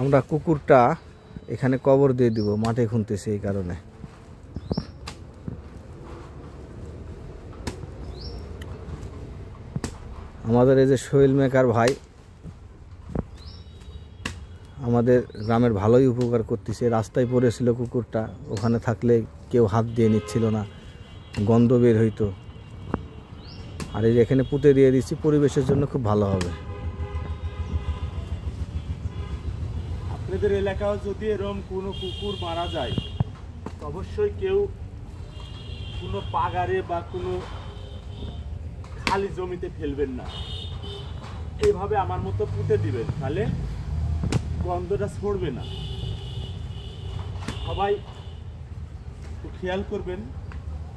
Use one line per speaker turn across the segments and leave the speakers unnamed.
আমরা কুকুরটা এখানে কবর দিয়ে দিব, মাঠে খুনতেছে এই কারণে। আমাদের এই যে সোহেল মেকার ভাই আমাদের গ্রামের ভালোই উপকার করতেছে। রাস্তায় পড়েছিল কুকুরটা, ওখানে থাকলে কেউ হাত দিয়ে নিচ্ছিল না, গন্ধ বের হইতো। আর এই এখানে পুঁতে দিয়ে দিচ্ছি, পরিবেশের জন্য খুব ভালো হবে।
আপনাদের এলাকায় যদি এরকম কোনো কুকুর মারা যায় অবশ্যই কেউ কোনো পাগারে বা কোনো খালি জমিতে ফেলবেন না, এইভাবে আমার মতো পুঁতে দিবেন, তাহলে গন্ধটা ছড়বে না। সবাই একটু খেয়াল করবেন,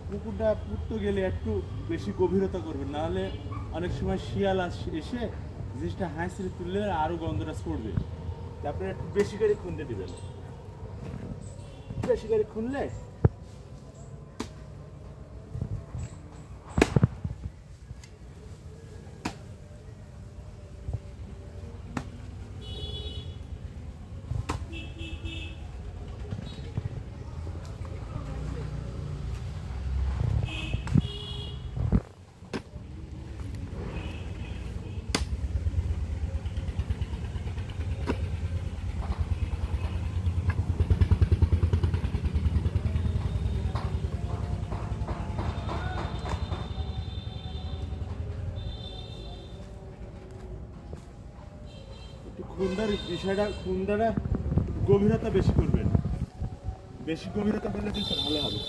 কুকুরটা পুঁততে গেলে একটু বেশি গভীরতা করবেন, নাহলে অনেক সময় শিয়াল এসে জিনিসটা হাঁচড়ে তুললে আরও গন্ধটা ছড়বে। তারপরে একটু বেশি করে খুঁজতে দিবেন, বেশি করে খুললে খুন্দার বিষয়টা, খুন্দাটা গভীরতা বেশি করবেন, বেশি গভীরতা করলে কিন্তু ভালো হবে।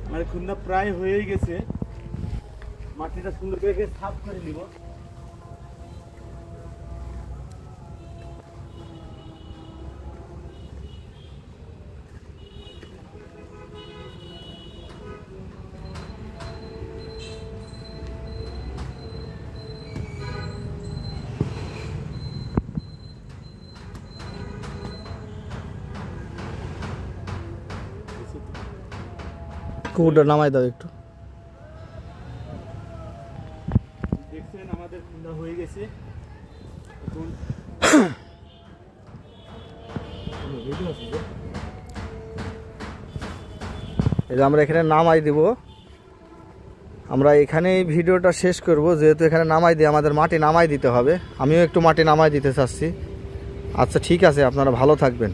আমার খুন্দা প্রায় হয়েই গেছে, মাটিটা সুন্দর করে সাফ করে নিব।
কুকুরটা নামাই দাও একটু।
দেখছেন আমাদের খুন্দা হয়ে গেছে। এখন
এই যে আমরা এখানে নামাই দিব, আমরা এখানেই ভিডিওটা শেষ করব, যেহেতু এখানে নামাই দিয়ে আমাদের মাটি নামাই দিতে হবে। আমিও একটু মাটি নামাই দিতে চাচ্ছি। আচ্ছা ঠিক আছে, আপনারা ভালো থাকবেন।